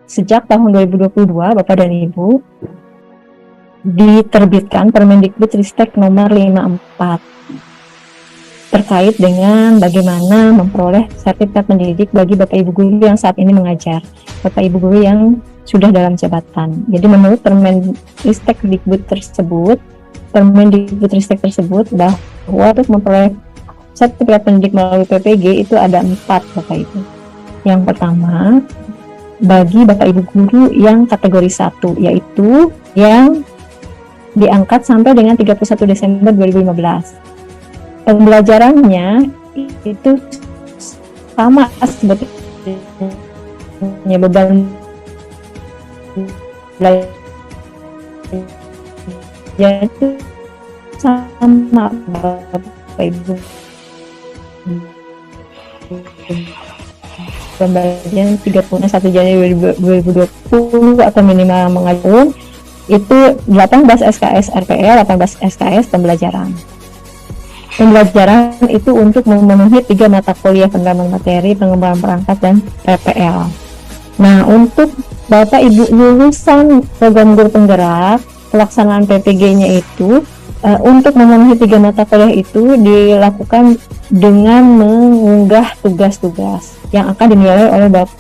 sejak tahun 2022 Bapak dan Ibu diterbitkan Permendikbudristek nomor 54 terkait dengan bagaimana memperoleh sertifikat pendidik bagi Bapak Ibu guru yang saat ini mengajar, Bapak Ibu guru yang sudah dalam jabatan. Jadi menurut Permendikbud tersebut bahwa untuk memperoleh sertifikat pendidik melalui PPG itu ada 4 Bapak Ibu. Yang pertama, bagi Bapak Ibu guru yang kategori 1, yaitu yang diangkat sampai dengan 31 Desember 2015. Pembelajarannya itu sama sebetulnya, beban belajar itu sama Bapak Ibu. Pembelajaran 31 Januari 2020 atau minimal mengajukan itu 18 SKS RPL, 18 SKS pembelajaran. Pembelajaran itu untuk memenuhi 3 mata kuliah pendalaman materi, pengembangan perangkat, dan PPL. Nah, untuk Bapak Ibu lulusan program guru penggerak, pelaksanaan PPG-nya itu untuk memenuhi 3 mata kuliah itu dilakukan dengan mengunggah tugas-tugas yang akan dinilai oleh Bapak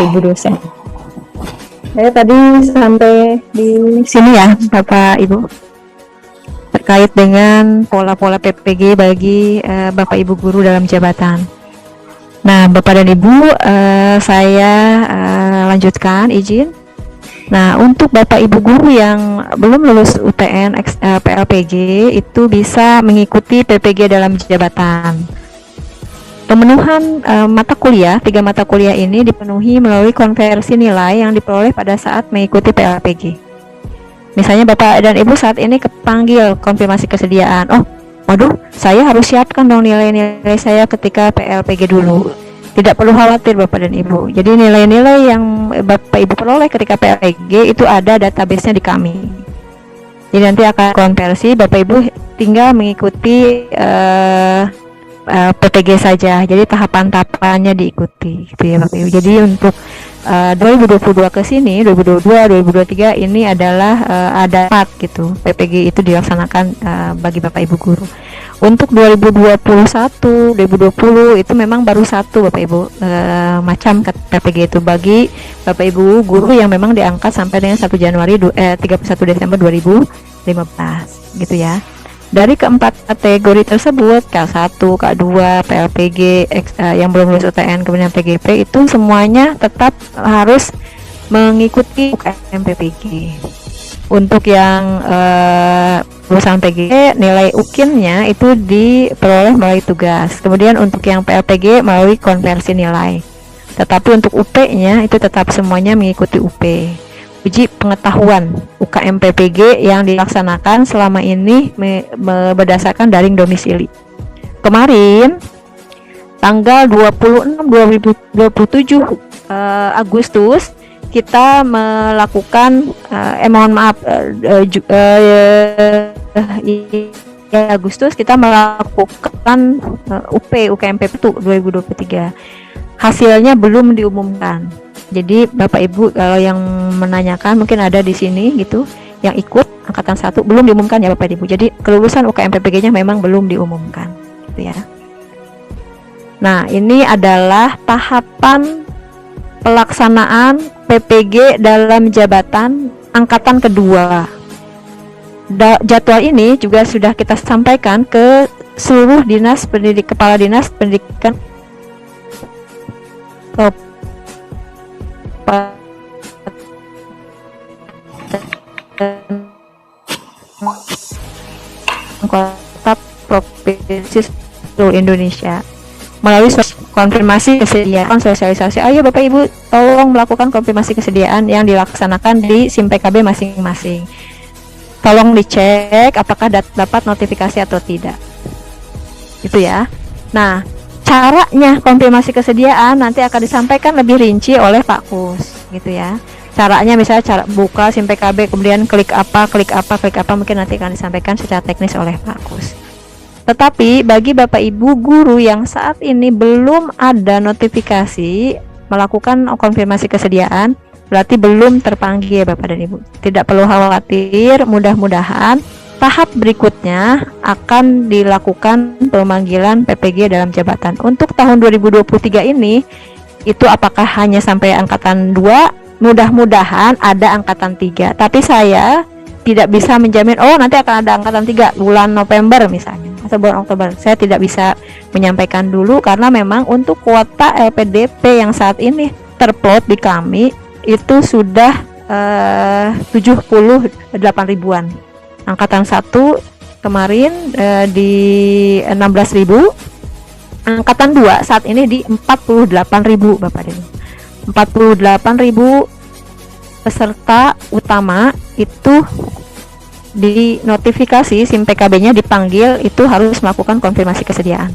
Ibu dosen. Saya tadi sampai di sini ya Bapak Ibu, terkait dengan pola-pola PPG bagi Bapak Ibu guru dalam jabatan. Nah, Bapak dan Ibu, saya lanjutkan izin. Nah, untuk Bapak Ibu guru yang belum lulus UTN PLPG itu bisa mengikuti PPG dalam jabatan. Pemenuhan mata kuliah, 3 mata kuliah ini dipenuhi melalui konversi nilai yang diperoleh pada saat mengikuti PLPG. Misalnya Bapak dan Ibu saat ini kepanggil konfirmasi kesediaan. Oh, waduh, saya harus siapkan dong nilai-nilai saya ketika PLPG dulu. Tidak perlu khawatir Bapak dan Ibu. Jadi nilai-nilai yang Bapak Ibu peroleh ketika PLPG itu ada database-nya di kami. Jadi nanti akan konversi, Bapak Ibu tinggal mengikuti PPG saja, jadi tahapan-tahapannya diikuti gitu ya Bapak Ibu. Jadi untuk 2022 ke sini, 2022, 2023 ini adalah ada 4 gitu PPG itu dilaksanakan bagi Bapak Ibu guru. Untuk 2021, 2020 itu memang baru 1 Bapak Ibu macam PPG itu bagi Bapak Ibu guru yang memang diangkat sampai dengan 1 Januari 31 Desember 2015 gitu ya. Dari keempat kategori tersebut, K1, K2, PLPG, yang belum lulus UTN, kemudian PGP, itu semuanya tetap harus mengikuti UKM PPG. Untuk yang lulusan PGP, nilai UKIN-nya itu diperoleh melalui tugas. Kemudian untuk yang PLPG melalui konversi nilai. Tetapi untuk UP-nya itu tetap semuanya mengikuti UP. Uji pengetahuan UKM PPG yang dilaksanakan selama ini berdasarkan daring domisili. Kemarin tanggal 26 2027 Agustus kita melakukan Agustus kita melakukan UKM PPG 2023. Hasilnya belum diumumkan. Jadi Bapak Ibu kalau yang menanyakan mungkin ada di sini gitu yang ikut angkatan 1 belum diumumkan ya Bapak Ibu. Jadi kelulusan UKM PPG-nya memang belum diumumkan gitu ya. Nah, ini adalah tahapan pelaksanaan PPG dalam jabatan angkatan kedua. Jadwal ini juga sudah kita sampaikan ke seluruh kepala dinas pendidikan kota provinsi seluruh Indonesia melalui konfirmasi kesediaan sosialisasi. Ayo Bapak Ibu tolong melakukan konfirmasi kesediaan yang dilaksanakan di SIM PKB masing-masing. Tolong dicek apakah dapat notifikasi atau tidak. Itu ya. Nah, caranya konfirmasi kesediaan nanti akan disampaikan lebih rinci oleh Pak Kus, gitu ya. Caranya misalnya cara buka SIM PKB, kemudian klik apa, mungkin nanti akan disampaikan secara teknis oleh Pak Kus. Tetapi bagi Bapak Ibu guru yang saat ini belum ada notifikasi melakukan konfirmasi kesediaan, berarti belum terpanggil Bapak dan Ibu. Tidak perlu khawatir, mudah-mudahan tahap berikutnya akan dilakukan pemanggilan PPG dalam jabatan. Untuk tahun 2023 ini, itu apakah hanya sampai angkatan 2? Mudah-mudahan ada angkatan 3. Tapi saya tidak bisa menjamin, oh nanti akan ada angkatan 3 bulan November misalnya, atau bulan Oktober. Saya tidak bisa menyampaikan dulu, karena memang untuk kuota LPDP yang saat ini terplot di kami, itu sudah 78 ribuan. Angkatan 1 kemarin di 16.000, angkatan 2 saat ini di 48.000 Bapak dan Ibu. 48.000 peserta utama itu di notifikasi SIM PKB-nya dipanggil, itu harus melakukan konfirmasi kesediaan.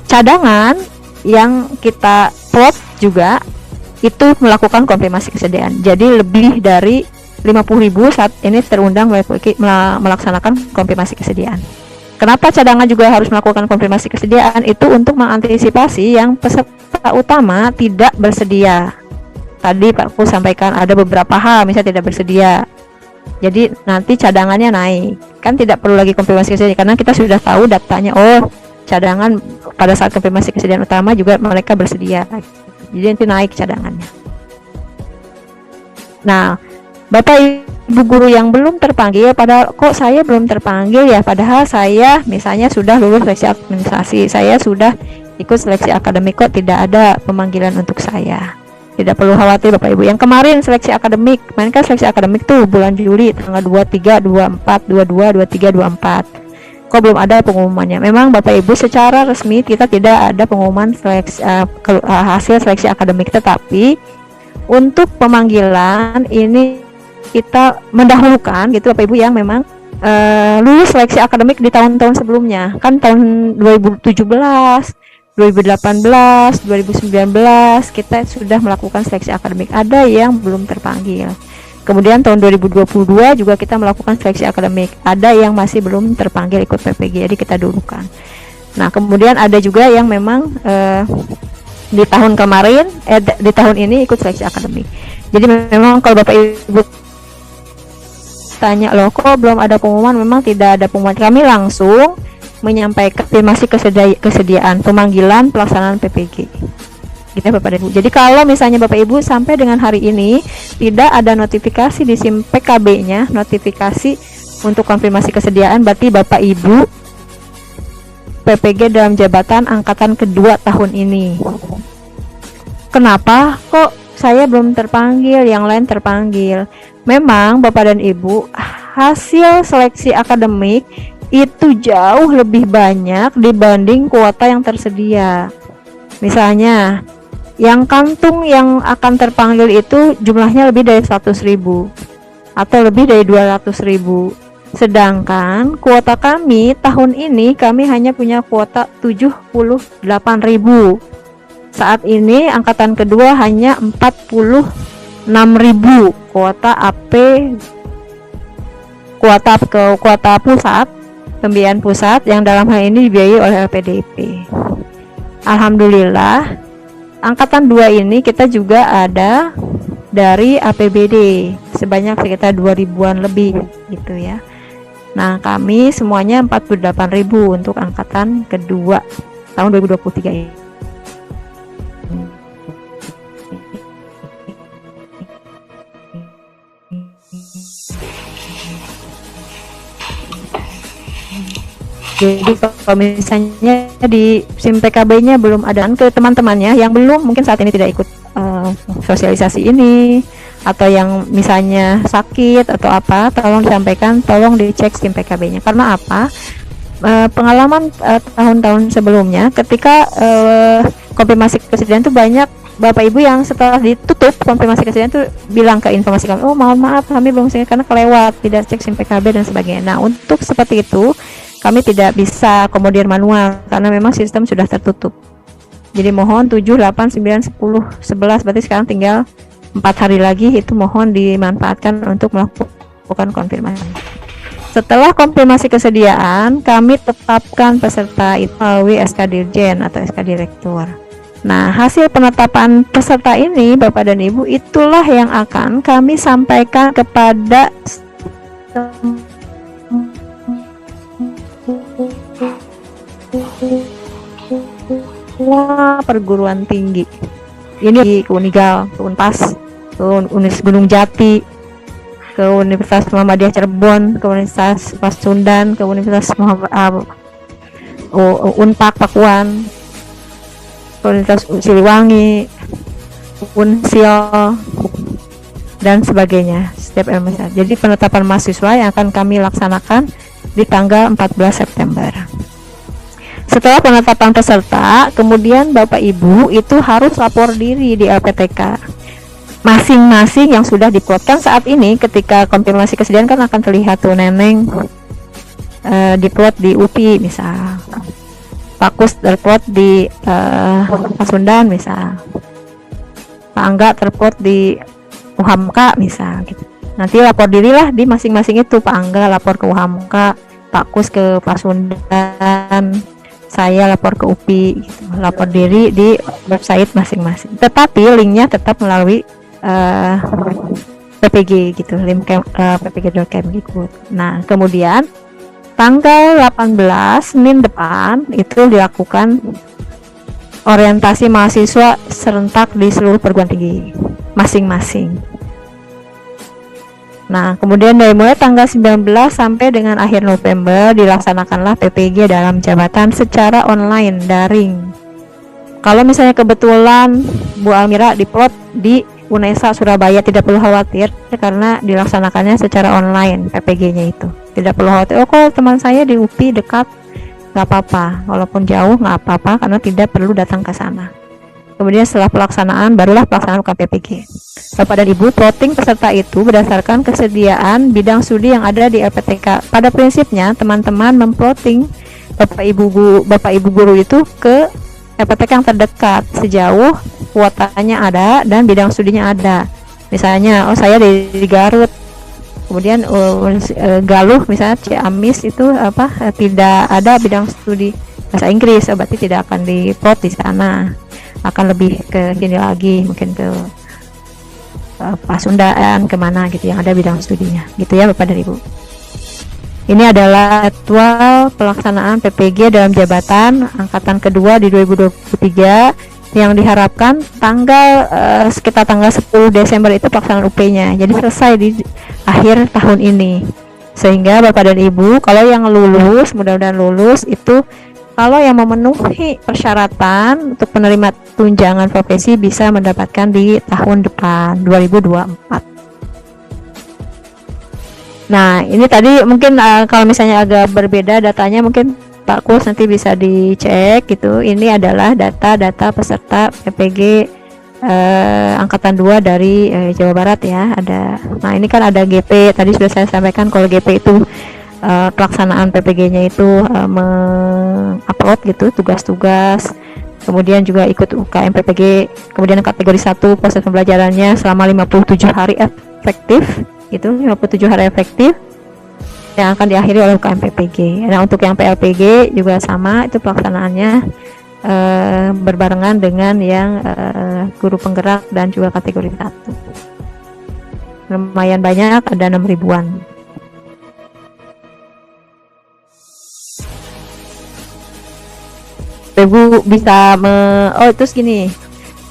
Cadangan yang kita plot juga itu melakukan konfirmasi kesediaan. Jadi lebih dari 50.000 saat ini terundang melaksanakan konfirmasi kesediaan. Kenapa cadangan juga harus melakukan konfirmasi kesediaan? Itu untuk mengantisipasi yang peserta utama tidak bersedia. Tadi Pak Ku sampaikan ada beberapa hal, misalnya tidak bersedia. Jadi nanti cadangannya naik. Kan tidak perlu lagi konfirmasi kesediaan, karena kita sudah tahu datanya. Oh, cadangan pada saat konfirmasi kesediaan utama juga mereka bersedia. Jadi nanti naik cadangannya. Nah, Bapak Ibu guru yang belum terpanggil, padahal kok saya belum terpanggil ya, padahal saya misalnya sudah lulus seleksi administrasi, saya sudah ikut seleksi akademik, kok tidak ada pemanggilan untuk saya. Tidak perlu khawatir Bapak Ibu. Yang kemarin seleksi akademik, kemarin kan seleksi akademik tuh bulan Juli tanggal 23, 24, 22, 23, 24. Kok belum ada pengumumannya? Memang Bapak Ibu secara resmi kita tidak ada pengumuman seleksi, hasil seleksi akademik, tetapi untuk pemanggilan ini kita mendahulukan gitu Bapak Ibu yang memang lulus seleksi akademik di tahun-tahun sebelumnya. Kan tahun 2017, 2018, 2019 kita sudah melakukan seleksi akademik. Ada yang belum terpanggil. Kemudian tahun 2022 juga kita melakukan seleksi akademik. Ada yang masih belum terpanggil ikut PPG, jadi kita dulukan. Nah, kemudian ada juga yang memang di tahun kemarin, di tahun ini ikut seleksi akademik. Jadi memang kalau Bapak Ibu tanya, loh kok belum ada pengumuman, memang tidak ada pengumuman. Kami langsung menyampaikan konfirmasi kesediaan pemanggilan pelaksanaan PPG gitu Bapak Ibu. Jadi kalau misalnya Bapak Ibu sampai dengan hari ini tidak ada notifikasi di SIM PKB-nya, notifikasi untuk konfirmasi kesediaan, berarti Bapak Ibu PPG dalam jabatan angkatan kedua tahun ini. Kenapa kok saya belum terpanggil, yang lain terpanggil? Memang Bapak dan Ibu, hasil seleksi akademik itu jauh lebih banyak dibanding kuota yang tersedia. Misalnya, yang kantung yang akan terpanggil itu jumlahnya lebih dari 100.000 atau lebih dari 200.000. Sedangkan kuota kami tahun ini kami hanya punya kuota 78.000. Saat ini angkatan kedua hanya 46.000 kuota AP, kuota pusat, pembiayaan pusat yang dalam hal ini dibiayai oleh LPDP. Alhamdulillah angkatan 2 ini kita juga ada dari APBD sebanyak sekitar 2.000-an lebih gitu ya. Nah, kami semuanya 48.000 untuk angkatan kedua tahun 2023 ini. Jadi kalau misalnya di SIM PKB-nya belum ada, ke teman-temannya yang belum mungkin saat ini tidak ikut sosialisasi ini, atau yang misalnya sakit atau apa, tolong disampaikan, tolong dicek SIM PKB-nya. Karena apa? Pengalaman tahun-tahun sebelumnya ketika konfirmasi kesediaan itu banyak Bapak Ibu yang setelah ditutup konfirmasi kesediaan itu bilang ke informasi kami, oh mohon maaf kami belum siap karena kelewat, tidak cek SIM PKB dan sebagainya. Nah, untuk seperti itu kami tidak bisa komodir manual karena memang sistem sudah tertutup. Jadi mohon 7, 8, 9, 10, 11, berarti sekarang tinggal 4 hari lagi, itu mohon dimanfaatkan untuk melakukan konfirmasi. Setelah konfirmasi kesediaan, kami tetapkan peserta itu melalui SK Dirjen atau SK Direktur. Nah, hasil penetapan peserta ini, Bapak dan Ibu, itulah yang akan kami sampaikan kepada perguruan tinggi. Ini di Unigal, Unpas, Universitas Gunung Jati, ke Universitas Muhammadiyah Cirebon, ke Universitas Pasundan, ke Universitas Unpak Pakuan, ke Universitas Siliwangi, Unsil, dan sebagainya, setiap LMS. Jadi penetapan mahasiswa yang akan kami laksanakan di tanggal 14 September. Setelah penetapan peserta, kemudian Bapak Ibu itu harus lapor diri di LPTK masing-masing yang sudah diplotkan saat ini. Ketika konfirmasi kesediaan kan akan terlihat tuh Neneng diplot di UPI misal, Pak Kus terplot di Pasundan misal, Pak Angga terplot di UHAMKA misal gitu. Nanti lapor dirilah di masing-masing itu. Pak Angga lapor ke UHAMKA, Pak Kus ke Pasundan, saya lapor ke UPI gitu. Lapor diri di website masing-masing, tetapi linknya tetap melalui PPG gitu, link ppg.kemdikbud. Nah, kemudian tanggal 18 Senin depan itu dilakukan orientasi mahasiswa serentak di seluruh perguruan tinggi masing-masing. Nah, kemudian dari mulai tanggal 19 sampai dengan akhir November dilaksanakanlah PPG dalam jabatan secara online daring. Kalau misalnya kebetulan Bu Almira diplot di UNESA Surabaya, tidak perlu khawatir karena dilaksanakannya secara online PPG-nya itu. Tidak perlu khawatir, oh kok teman saya di UPI dekat, nggak apa-apa. Walaupun jauh nggak apa-apa karena tidak perlu datang ke sana. Kemudian setelah pelaksanaan, barulah pelaksanaan bukan PPG. Bapak dan Ibu, plotting peserta itu berdasarkan kesediaan bidang studi yang ada di LPTK. Pada prinsipnya, teman-teman memplotting Bapak Ibu guru itu ke LPTK yang terdekat sejauh kuotanya ada dan bidang studinya ada. Misalnya, oh saya di Garut, kemudian Galuh misalnya Ciamis itu tidak ada bidang studi bahasa Inggris, berarti tidak akan diplot di sana, akan lebih ke sini lagi, mungkin ke Pasundan, kemana gitu yang ada bidang studinya, gitu ya Bapak dan Ibu. Ini adalah jadwal pelaksanaan PPG dalam jabatan angkatan kedua di 2023 yang diharapkan sekitar tanggal 10 Desember itu pelaksanaan UP-nya. Jadi selesai di akhir tahun ini. Sehingga Bapak dan Ibu, kalau yang lulus, mudah-mudahan lulus itu, kalau yang memenuhi persyaratan untuk penerima tunjangan profesi bisa mendapatkan di tahun depan 2024. Nah, ini tadi mungkin kalau misalnya agak berbeda datanya, mungkin Pak Kus nanti bisa dicek gitu. Ini adalah data-data peserta PPG angkatan 2 dari Jawa Barat ya. Nah, ini kan ada GP, tadi sudah saya sampaikan kalau GP itu pelaksanaan PPG-nya itu mengupload gitu tugas-tugas, kemudian juga ikut UKM PPG, kemudian kategori 1 proses pembelajarannya selama 57 hari efektif gitu, 57 hari efektif yang akan diakhiri oleh UKM PPG. Nah, untuk yang PLPG juga sama, itu pelaksanaannya berbarengan dengan yang guru penggerak dan juga kategori 1. Lumayan banyak, ada 6 ribuan. Ibu bisa terus gini,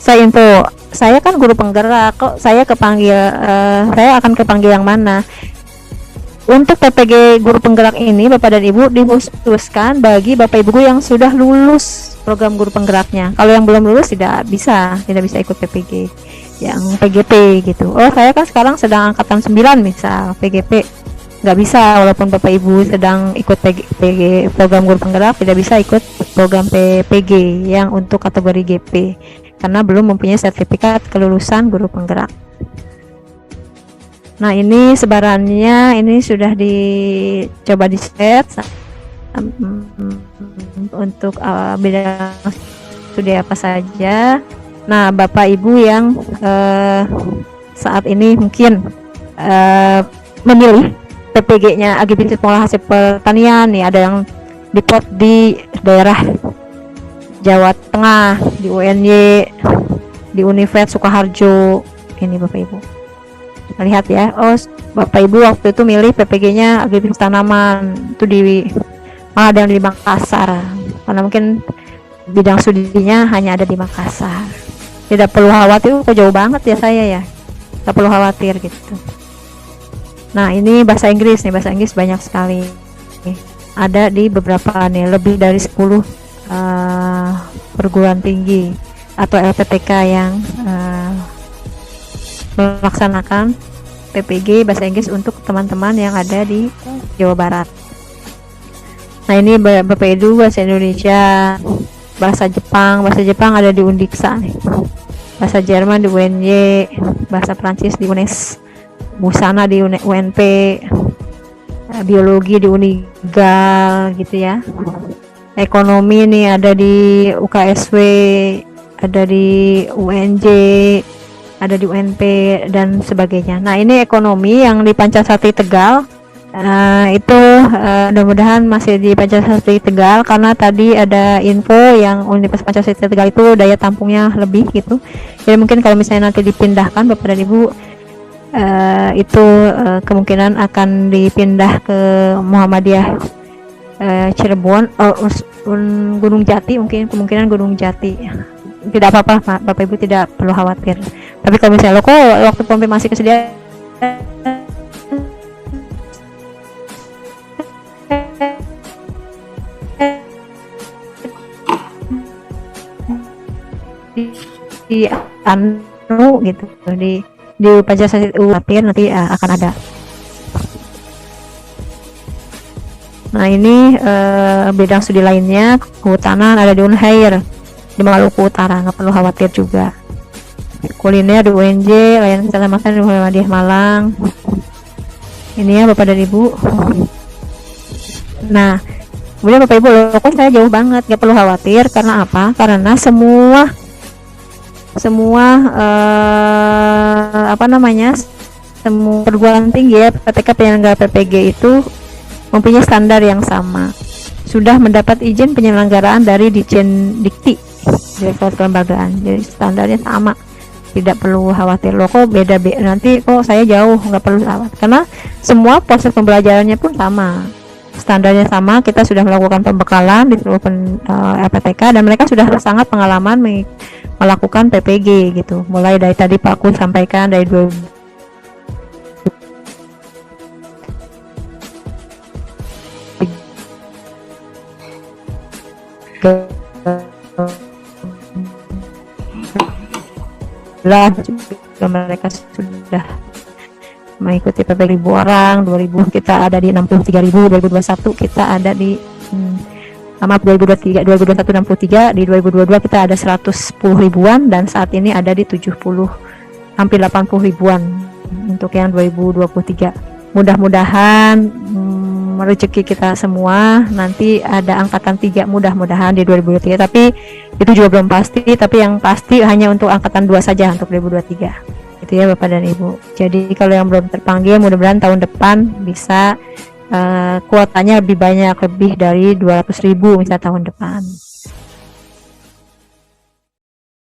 saya kan guru penggerak, kok saya saya akan kepanggil yang mana? Untuk PPG guru penggerak ini Bapak dan Ibu dikhususkan bagi Bapak Ibu yang sudah lulus program guru penggeraknya. Kalau yang belum lulus tidak bisa ikut PPG yang PGP gitu. Oh, saya kan sekarang sedang angkatan 9 misal, PGP nggak bisa, walaupun Bapak Ibu sedang ikut PG program guru penggerak, tidak bisa ikut program PPG yang untuk kategori GP karena belum mempunyai sertifikat kelulusan guru penggerak. Nah, ini sebarannya ini sudah dicoba di set untuk bidang studi apa saja. Nah, Bapak Ibu yang saat ini mungkin memilih PPG-nya agribisnis pengolahan hasil pertanian nih, ada yang di pot di daerah Jawa Tengah, di UNY, di Universitas Sukoharjo. Ini Bapak Ibu lihat ya. Oh, Bapak Ibu waktu itu milih PPG-nya agribisnis tanaman itu malah ada yang di Makassar, karena mungkin bidang studinya hanya ada di Makassar. Tidak perlu khawatir, kok jauh banget ya saya ya, tidak perlu khawatir gitu. Nah, ini bahasa Inggris nih, bahasa Inggris banyak sekali ada di beberapa nih, lebih dari 10 perguruan tinggi atau LPTK yang melaksanakan PPG bahasa Inggris untuk teman-teman yang ada di Jawa Barat. Nah, ini Bapak Ibu bahasa Indonesia, bahasa Jepang ada di Undiksa nih, bahasa Jerman di UNY, bahasa Prancis di UNES, busana di UNP, biologi di Unigal gitu ya. Ekonomi nih ada di UKSW, ada di UNJ, ada di UNP dan sebagainya. Nah, ini ekonomi yang di Pancasatri Tegal. Itu mudah-mudahan masih di Pancasatri Tegal, karena tadi ada info yang Universitas Pancasatri Tegal itu daya tampungnya lebih gitu. Jadi mungkin kalau misalnya nanti dipindahkan Bapak dan Ibu, itu kemungkinan akan dipindah ke Muhammadiyah Cirebon, Gunung Jati, mungkin kemungkinan Gunung Jati. Tidak apa-apa Bapak Ibu, tidak perlu khawatir. Tapi kalau misalnya kok waktu konfirmasi kesediaan di anu gitu, di Pancasila nanti akan ada. Nah, ini bidang studi lainnya, kehutanan ada di Unhair di Maluku Utara, nggak perlu khawatir juga. Kuliner di UNJ, layanan kecamatan di Muhammadiyah Malang. Ini ya Bapak dan Ibu. Nah, kemudian Bapak Ibu, loh kok saya jauh banget, nggak perlu khawatir. Karena apa? Karena semua semua perguruan tinggi ya, PTK penyelenggara PPG itu mempunyai standar yang sama, sudah mendapat izin penyelenggaraan dari Ditjen Dikti, Direktorat Kelembagaan, jadi standarnya sama, tidak perlu khawatir. Loh kok beda nanti kok saya jauh, nggak perlu khawatir, karena semua proses pembelajarannya pun sama, standarnya sama. Kita sudah melakukan pembekalan di seluruh LPTK dan mereka sudah sangat pengalaman melakukan PPG gitu, mulai dari tadi Pak Kun sampaikan dari 2012 mereka sudah mengikuti PPG 1000 orang, 2000 kita ada di 63.000, 2021 kita ada di 2021 63, di 2022 kita ada 110 ribuan dan saat ini ada di 70 hampir 80 ribuan untuk yang 2023. Mudah-mudahan rezeki kita semua nanti ada angkatan 3 mudah-mudahan di 2023, tapi itu juga belum pasti, tapi yang pasti hanya untuk angkatan 2 saja untuk 2023 itu ya Bapak dan Ibu. Jadi kalau yang belum terpanggil mudah-mudahan tahun depan bisa kuotanya lebih banyak, lebih dari 200.000 misalnya tahun depan.